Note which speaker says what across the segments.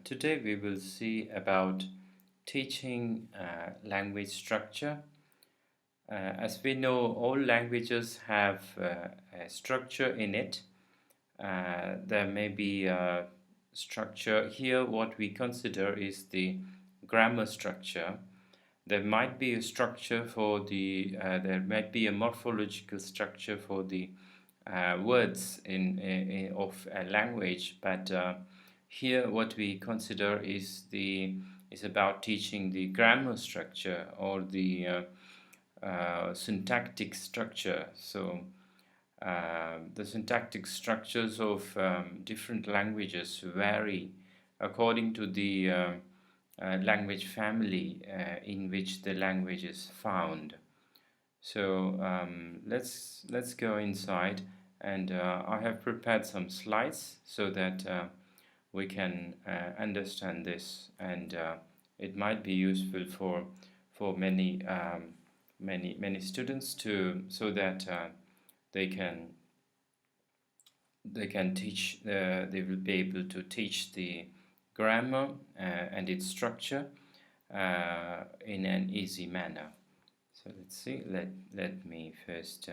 Speaker 1: Today we will see about teaching language structure. As we know, all languages have a structure in it. There may be a structure here. What we consider is the grammar structure. There might be a structure for there might be a morphological structure for the words of a language, but here what we consider is about teaching the grammar structure or the syntactic structure. So the syntactic structures of different languages vary according to the language family in which the language is found. So let's go inside, and I have prepared some slides so that we can understand this, and it might be useful for many many students so that they can teach. They will be able to teach the grammar and its structure in an easy manner. So let's see. Let me first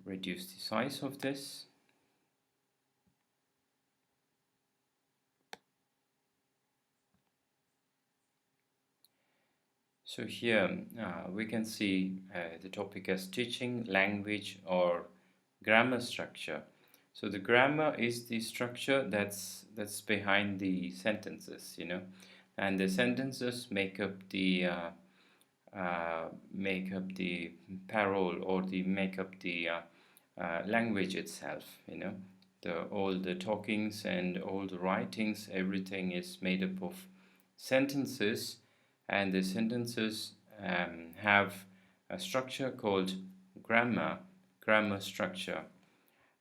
Speaker 1: reduce the size of this. So here we can see the topic as teaching language or grammar structure. So the grammar is the structure that's behind the sentences, and the sentences make up the parole, or make up the language itself. All the talkings and all the writings, everything is made up of sentences, and the sentences have a structure called grammar structure.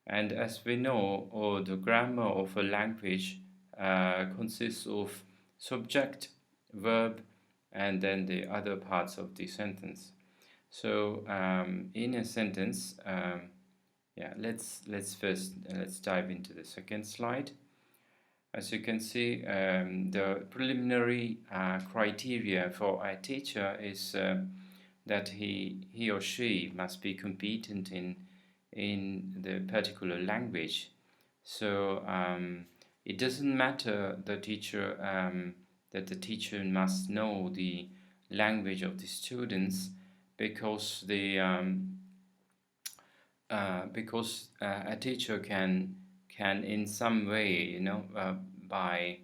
Speaker 1: And as we know, the grammar of a language consists of subject, verb, and then the other parts of the sentence. So in a sentence, let's dive into the second slide. As you can see, the preliminary criteria for a teacher is that he or she must be competent in the particular language. So it doesn't matter that the teacher must know the language of the students, because a teacher can in some way, by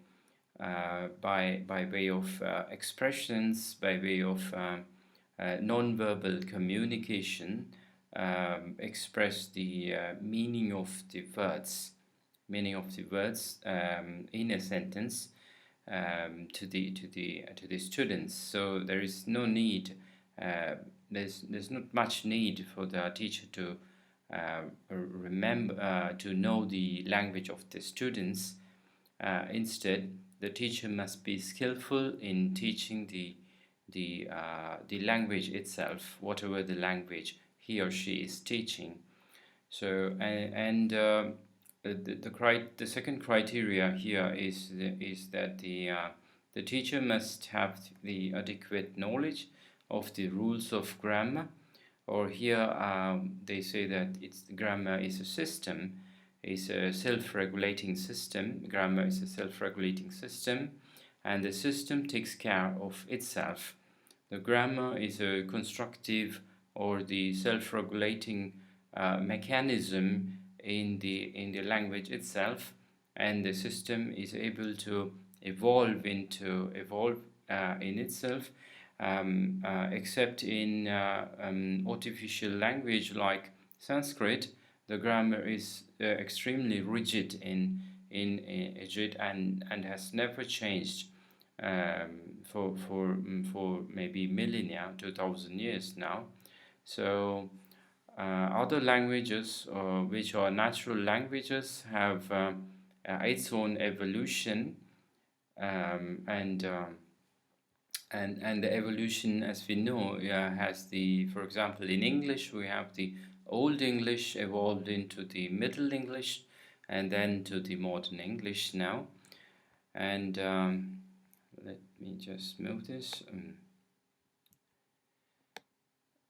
Speaker 1: way of expressions, by way of non-verbal communication, express the meaning of the words in a sentence to the students. So there is no need. There's not much need for the teacher to remember to know the language of the students. Instead, the teacher must be skillful in teaching the language itself, whatever the language he or she is teaching. So the second criteria here is that the teacher must have the adequate knowledge of the rules of grammar, or here they say that grammar is a system, is a self-regulating system. Grammar is a self-regulating system, and the system takes care of itself. The grammar is a constructive or the self-regulating mechanism in the language itself, and the system is able to evolve in itself, except in artificial language like Sanskrit. The grammar is extremely rigid and has never changed for maybe millennia, 2000 years now. So other languages, which are natural languages, have its own evolution, and the evolution, as we know, has for example, in English we have the Old English evolved into the Middle English, and then to the modern English now. And let me just move this.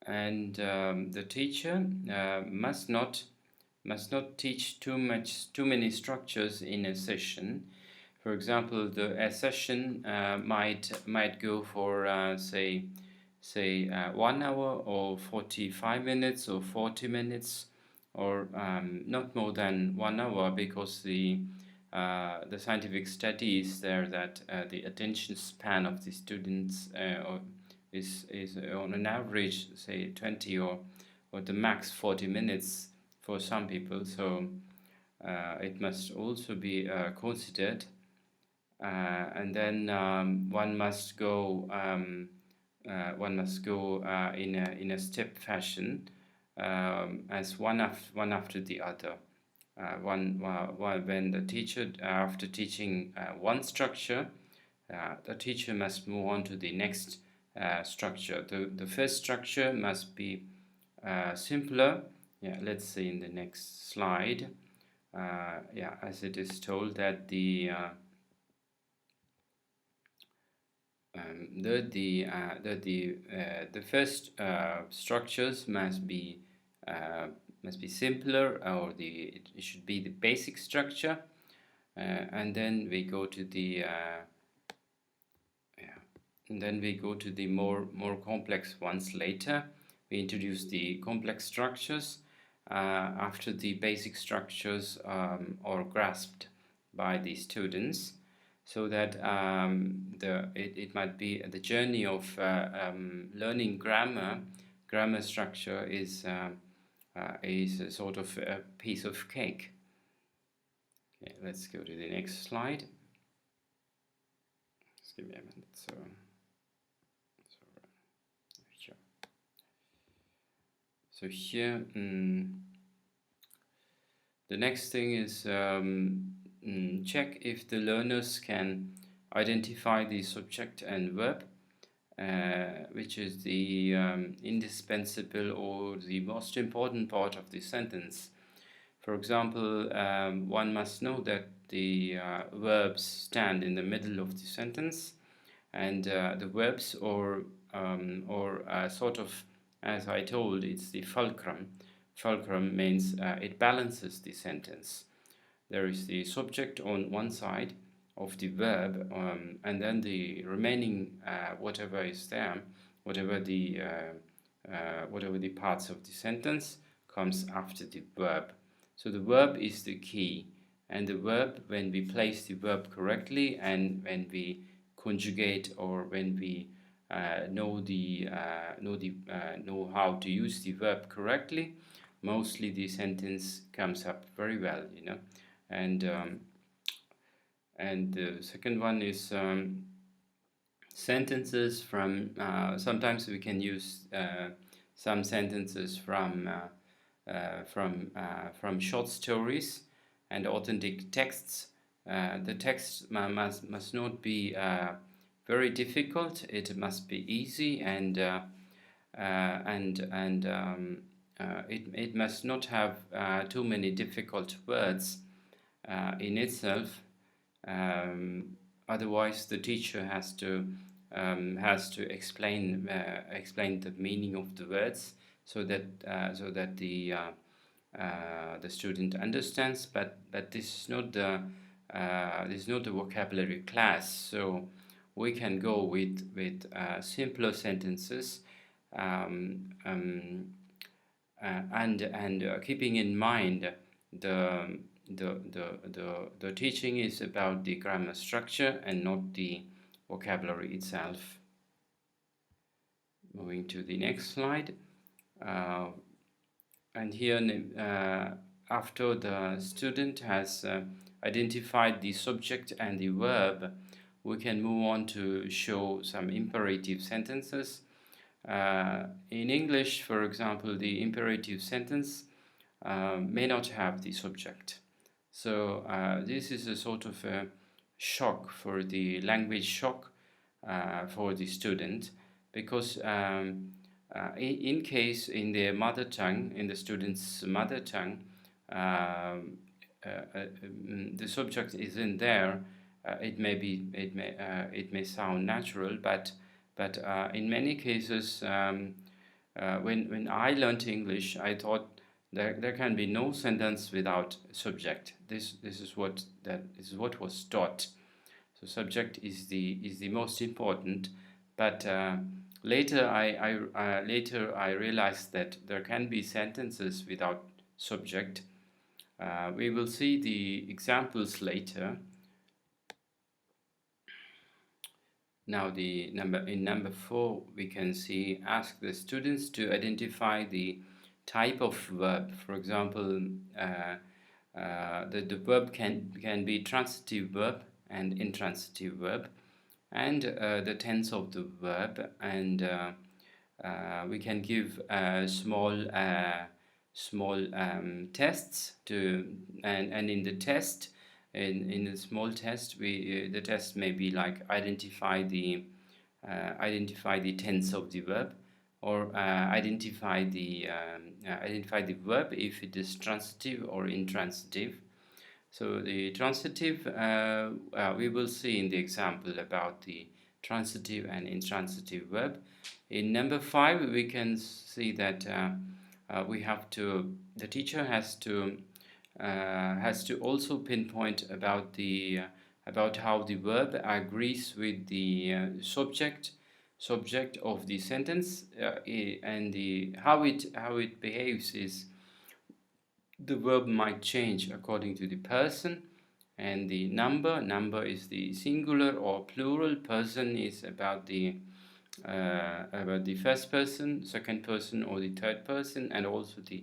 Speaker 1: The teacher must not teach too many structures in a session. For example, a session might go for say 1 hour or 45 minutes or 40 minutes, or not more than 1 hour, because the scientific study is there that the attention span of the students is on an average, say 20 or the max 40 minutes for some people. So it must also be considered, and then one must go in a step fashion, as one after the other. When the teacher, after teaching one structure, the teacher must move on to the next structure. The first structure must be simpler. Yeah, let's see in the next slide. As it is told that the first structures must be simpler, or it should be the basic structure, and then we go to the more complex ones later. We introduce the complex structures after the basic structures are grasped by the students, so that it might be the journey of learning grammar structure is a sort of a piece of cake. Okay, let's go to the next slide. Just give me a minute. So here, the next thing is check if the learners can identify the subject and verb, which is the indispensable or the most important part of the sentence. For example, one must know that the verbs stand in the middle of the sentence, and the verbs or sort of, as I told, it's the fulcrum. Fulcrum means it balances the sentence. There is the subject on one side of the verb, and then the remaining whatever is there, whatever the parts of the sentence comes after the verb. So the verb is the key, and the verb, when we place the verb correctly, and when we conjugate, or when we know how to use the verb correctly, mostly the sentence comes up very well, And the second one is sentences from. Sometimes we can use some sentences from short stories and authentic texts. The text must not be very difficult. It must be easy, and it must not have too many difficult words in itself. Otherwise, the teacher has to explain the meaning of the words, so that the student understands. But this is not the vocabulary class, so we can go with simpler sentences, and keeping in mind the teaching is about the grammar structure and not the vocabulary itself. Moving to the next slide, and here after the student has identified the subject and the verb, we can move on to show some imperative sentences. In English, for example, the imperative sentence may not have the subject. So this is a sort of a shock, for the language shock for the student, because in their mother tongue, in the student's mother tongue, the subject is in there, it may sound natural, but in many cases, when I learned English, I thought there can be no sentence without subject. This is what was taught. So subject is the most important, but later I realized that there can be sentences without subject. We will see the examples later. Now in number 4 we can see ask the students to identify the type of verb. For example, the verb can be transitive verb and intransitive verb, and the tense of the verb, and we can give small tests and in the test, in a small test, the test may be like identify the tense of the verb, or identify the verb if it is transitive or intransitive. So the transitive, we will see in the example about the transitive and intransitive verb. In number 5, we can see that the teacher has to also pinpoint about how the verb agrees with the subject of the sentence, and how it behaves is the verb might change according to the person, and the number is the singular or plural, person is about the first person, second person, or the third person, and also the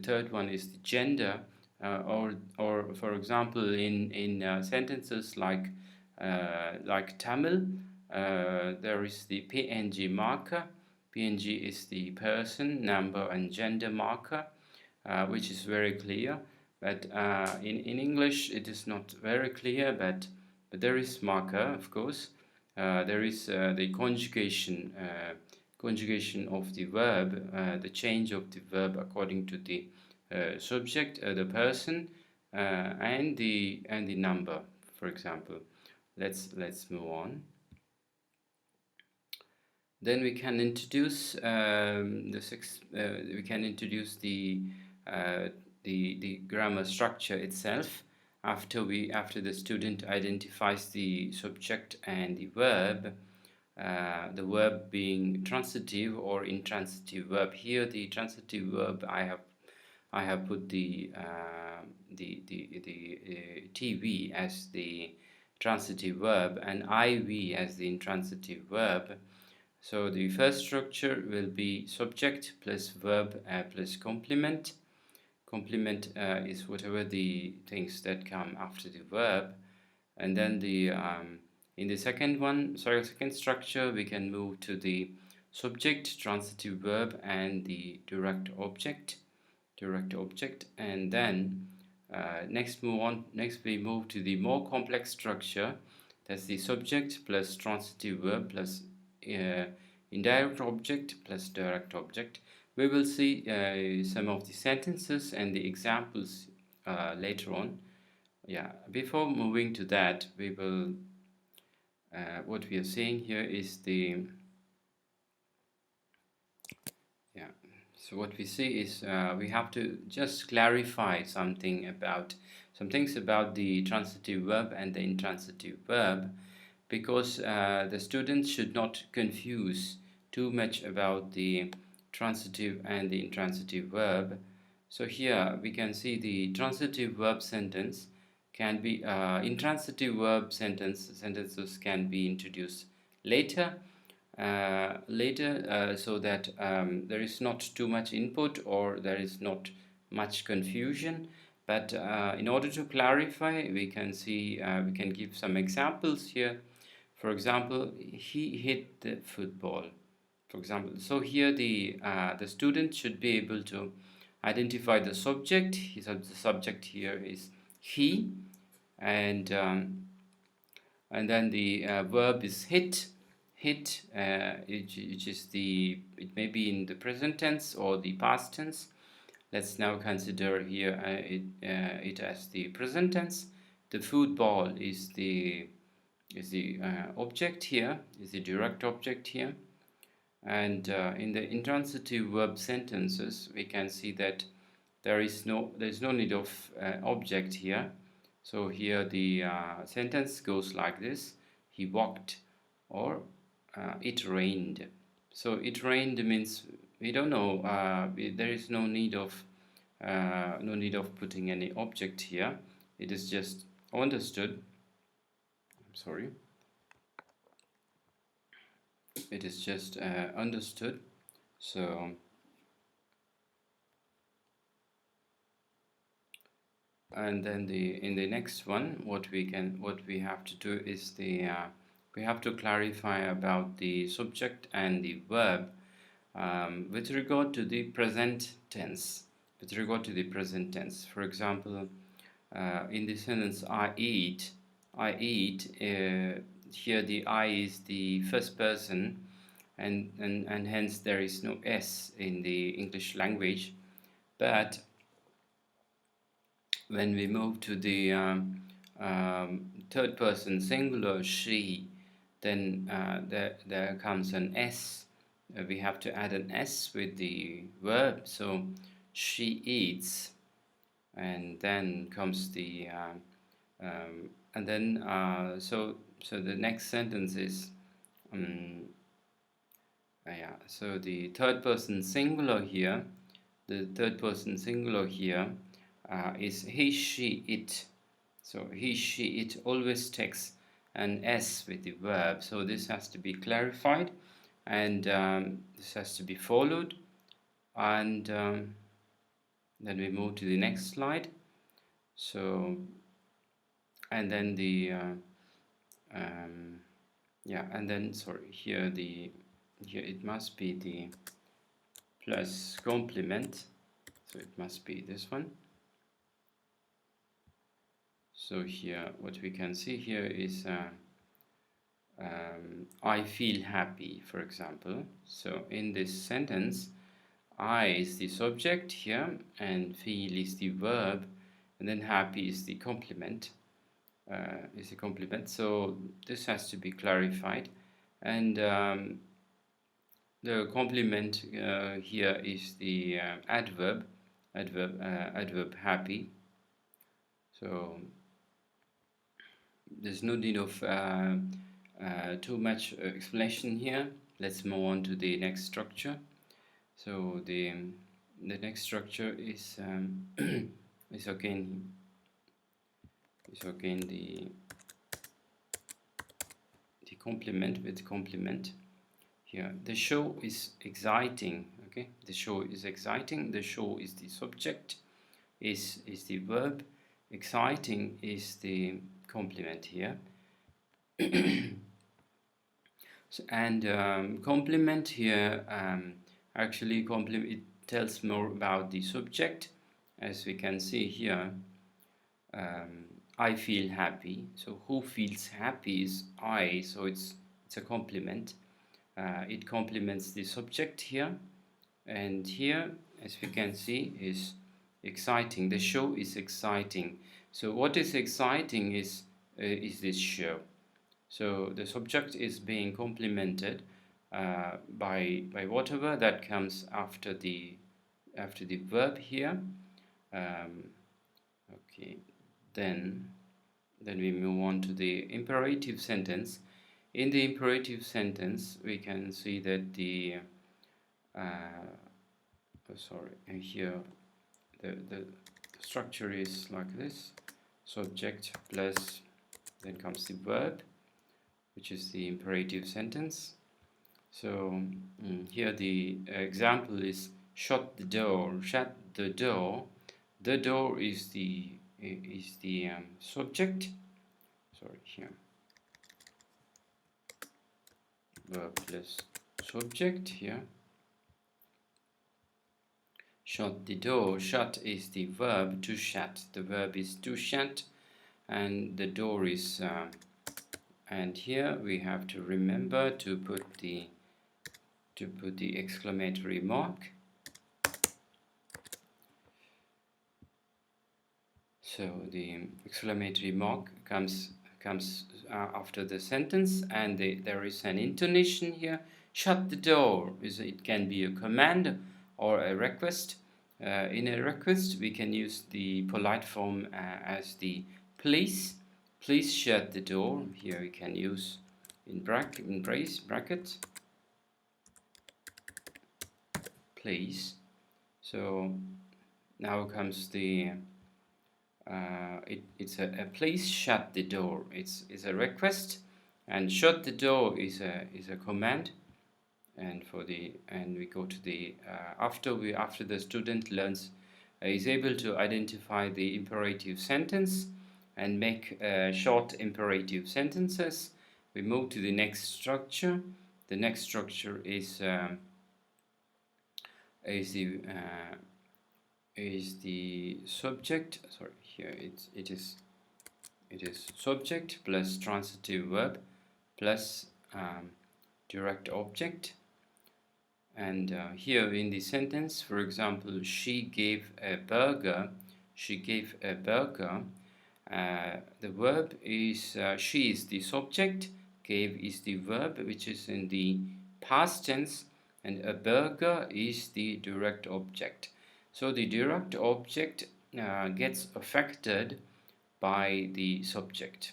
Speaker 1: third one is the gender, or for example in sentences like Tamil, there is the PNG marker. PNG is the person, number, and gender marker, which is very clear, but in English it is not very clear, but there is marker, of course. There is the conjugation of the verb, the change of the verb according to the subject, the person, and the number, for example. Let's move on. Then we can introduce the grammar structure itself after the student identifies the subject and the verb being transitive or intransitive verb. Here the transitive verb, I have put the TV as the transitive verb and IV as the intransitive verb. So the first structure will be subject plus verb plus complement. Complement is whatever the things that come after the verb, and then in the second structure we can move to the subject, transitive verb, and the direct object, and then next we move to the more complex structure. That's the subject plus transitive verb plus indirect object plus direct object. We will see some of the sentences and the examples later on. Yeah, before moving to that, we will what we are seeing here is so what we see is we have to just clarify some things about the transitive verb and the intransitive verb, because the students should not confuse too much about the transitive and the intransitive verb. So here we can see the transitive verb sentence can be intransitive verb sentences can be introduced later, so that there is not too much input or there is not much confusion. But in order to clarify, we can give some examples here. For example, he hit the football, for example. So here the student should be able to identify the subject. The subject here is he, and then the verb is hit, which is it may be in the present tense or the past tense. Let's now consider here it as the present tense. The football is the object here, is the direct object here. And in the intransitive verb sentences, we can see that there is no need of object here. So here the sentence goes like this: he walked, or it rained. So it rained means we don't know. There is no need of putting any object here. It is just understood. I'm sorry. It is just understood. So and then in the next one, what we have to do is we have to clarify about the subject and the verb with regard to the present tense. For example, in the sentence I eat, here the I is the first person, and hence there is no S in the English language. But when we move to the third person singular she, then there comes an S. We have to add an S with the verb. So she eats, and then comes the and then so the next sentence is so the third person singular here. Is he, she, it. So he, she, it always takes an S with the verb. So this has to be clarified, and this has to be followed. And then we move to the next slide. So, and then the and then sorry, here it must be the plus complement. So it must be this one. So here, what we can see here is I feel happy, for example. So in this sentence, I is the subject here, and feel is the verb, and then happy is the complement. So this has to be clarified, and the complement here is the adverb happy. So there's no need of too much explanation here. Let's move on to the next structure. So the next structure is again the complement with complement. Here the show is exciting. Okay, the show is exciting. The show is the subject, is the verb. Exciting is the complement here. And complement here actually it tells more about the subject, as we can see here. I feel happy. So who feels happy is I. So it's a complement. It complements the subject here, and here, as we can see, is exciting. The show is exciting. So what is exciting is this show. So the subject is being complemented by whatever that comes after the verb here. Okay, then we move on to the imperative sentence. In the imperative sentence, we can see that the here the structure is like this: subject plus then comes the verb, which is the imperative sentence. So here the example is shut the door. Shut the door. The door is the subject. Sorry, here verb plus subject here. Shut the door. Shut is the verb. To shut. The verb is to shut, and the door is. And here we have to remember to put the exclamatory mark. So the exclamatory mark comes after the sentence, and there is an intonation here. Shut the door. It can be a command or a request. In a request, we can use the polite form as the please. Please shut the door. Here we can use in brackets. Please. So now comes the it's a please shut the door. It's a request, and shut the door is a command. And we go to the after the student learns is able to identify the imperative sentence and make short imperative sentences, we move to the next structure. The next structure is the subject. Sorry, here it is subject plus transitive verb plus direct object. And here in the sentence, for example, she gave a burger. She gave a burger. The verb is she is the subject, gave is the verb, which is in the past tense, and a burger is the direct object. So the direct object gets affected by the subject.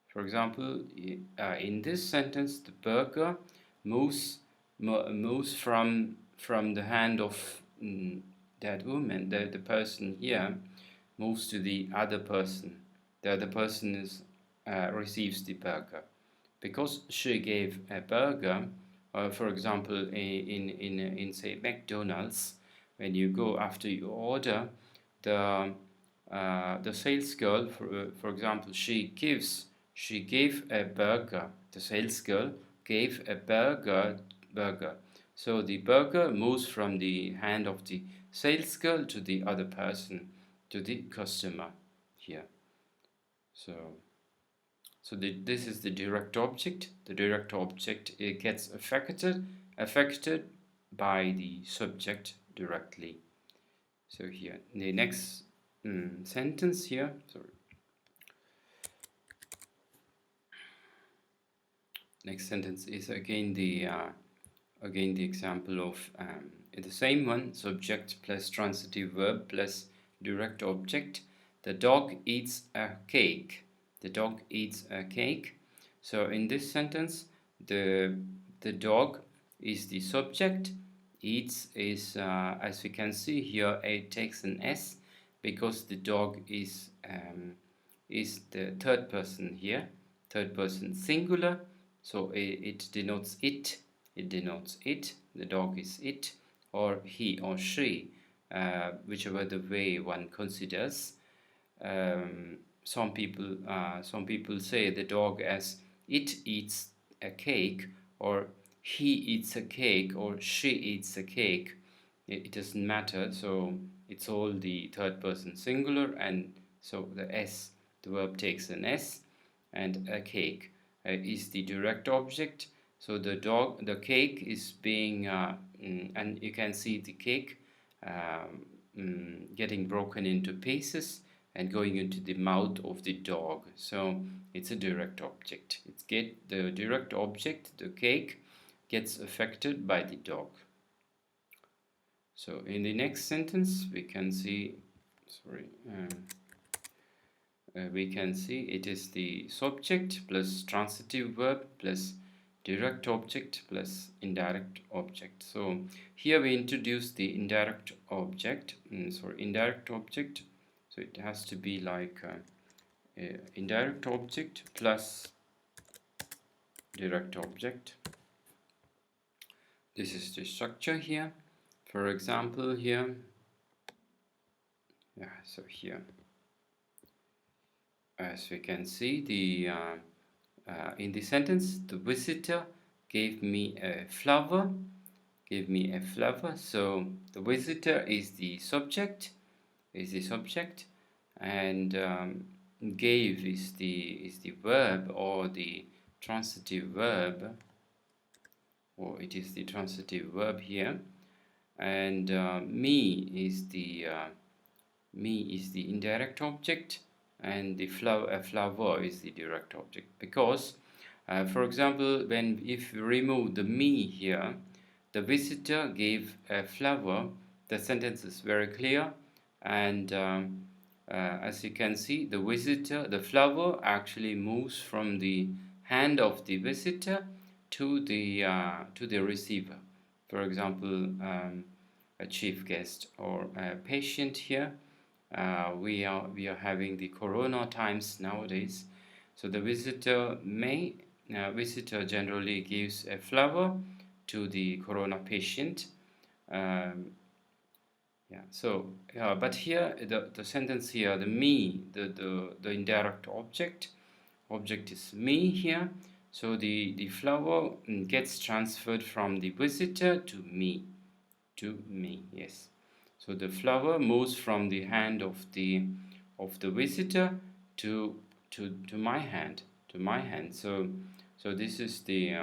Speaker 1: For example, in this sentence, the burger moves from the hand of that woman. The person here moves to the other person. The other person receives the burger because she gave a burger. For example, in say McDonald's, when you go after you order, the sales girl, for example, she gave a burger. The sales girl gave a burger. So the burger moves from the hand of the sales girl to the other person, to the customer here. So this is the direct object. The direct object, it gets affected by the subject directly. So here, the next sentence here, next sentence is again the example of the same one, subject plus transitive verb plus direct object. The dog eats a cake. The dog eats a cake. So in this sentence, the dog is the subject. Eats is, as we can see here, it takes an S because the dog is the third person here, third person singular. So it denotes it. It denotes it. The dog is it, or he or she, whichever the way one considers. Some people say the dog as it eats a cake, or he eats a cake, or she eats a cake. It doesn't matter. So it's all the third person singular, and so the S, the verb takes an S, and a cake is the direct object. So the cake is being, and you can see the cake getting broken into pieces and going into the mouth of the dog. So it's a direct object. The direct object, the cake, gets affected by the dog. So in the next sentence, we can see, we can see it is the subject plus transitive verb plus direct object plus indirect object. So here we introduce the indirect object. Indirect object. So it has to be like indirect object plus direct object. This is the structure here. For example, here. Yeah. So here, as we can see, the in the sentence, the visitor gave me a flower. Gave me a flower. So the visitor is the subject. And gave is the verb, or the transitive verb, or it is the transitive verb here. And me is the Me is the indirect object, and the flower is the direct object. Because, for example, if we remove the me here, the visitor gave a flower, the sentence is very clear, and as you can see, the flower actually moves from the hand of the visitor to the receiver. For example, a chief guest or a patient here. We are having the corona times nowadays, so the visitor generally gives a flower to the corona patient. Yeah, so but here the sentence here, the me, the indirect object is me here, so the flower gets transferred from the visitor to me. Yes. So the flower moves from the hand of the visitor to my hand, So this is the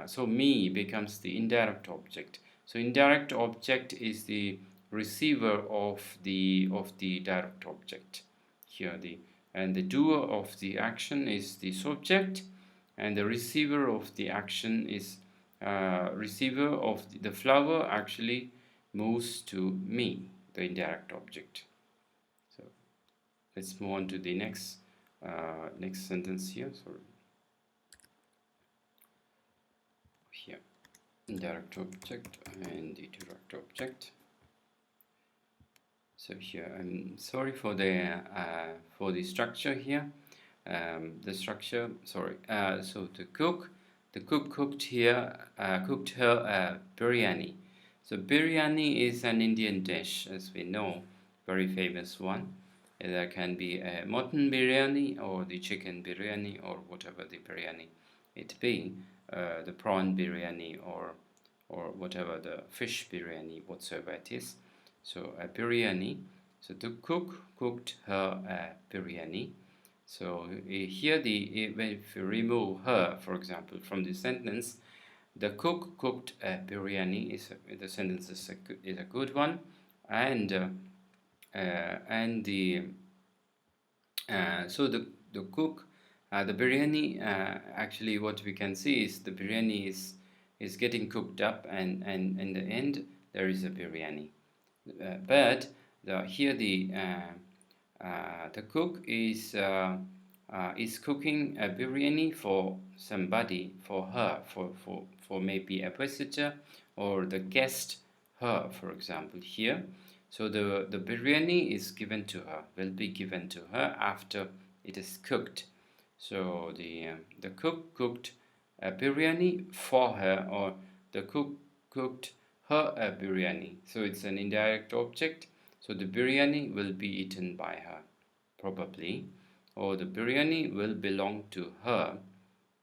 Speaker 1: so me becomes the indirect object. So indirect object is the receiver of the direct object. Here the doer of the action is the subject, and the receiver of the action is receiver of the flower actually moves to me, the indirect object. So let's move on to the next sentence here. Sorry, here indirect object and the direct object. So here I'm sorry for the structure here. The structure. Sorry. So the cook cooked her biryani. So biryani is an Indian dish, as we know, very famous one. There can be a mutton biryani or the chicken biryani or whatever the biryani it be, the prawn biryani or whatever the fish biryani, whatsoever it is. So a biryani. So the cook cooked her biryani. So here if you remove her, for example, from the sentence, the cook cooked a biryani the sentence is a good one, and so the cook the biryani actually what we can see is the biryani is getting cooked up, and in the end there is a biryani. But here the cook is cooking a biryani for somebody, for her, for maybe a visitor or the guest, her, for example, here. So the biryani is given to her, will be given to her after it is cooked. So the cook cooked a biryani for her, or the cook cooked her a biryani. So it's an indirect object. So the biryani will be eaten by her, probably, or the biryani will belong to her.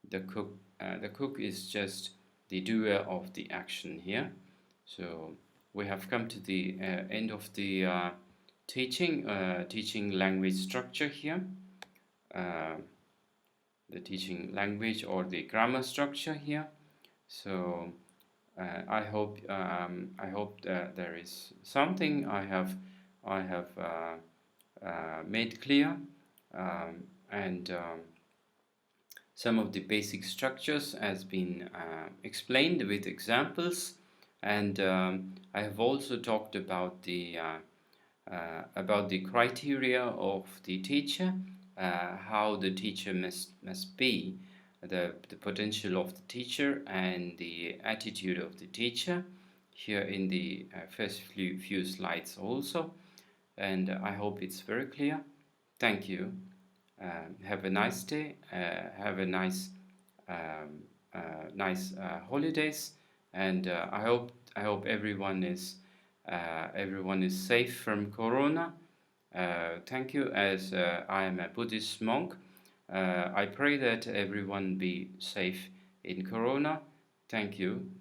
Speaker 1: The cook is just the doer of the action here. So we have come to the end of the teaching language structure here. The teaching language or the grammar structure here. So I hope that there is something I have made clear, and some of the basic structures has been explained with examples, and I have also talked about the criteria of the teacher, how the teacher must be, the potential of the teacher and the attitude of the teacher here in the first few slides also, and I hope it's very clear. Thank you. Have a nice day. Have a nice holidays, and I hope everyone is safe from corona. Thank you. As I am a Buddhist monk, I pray that everyone be safe in corona. Thank you.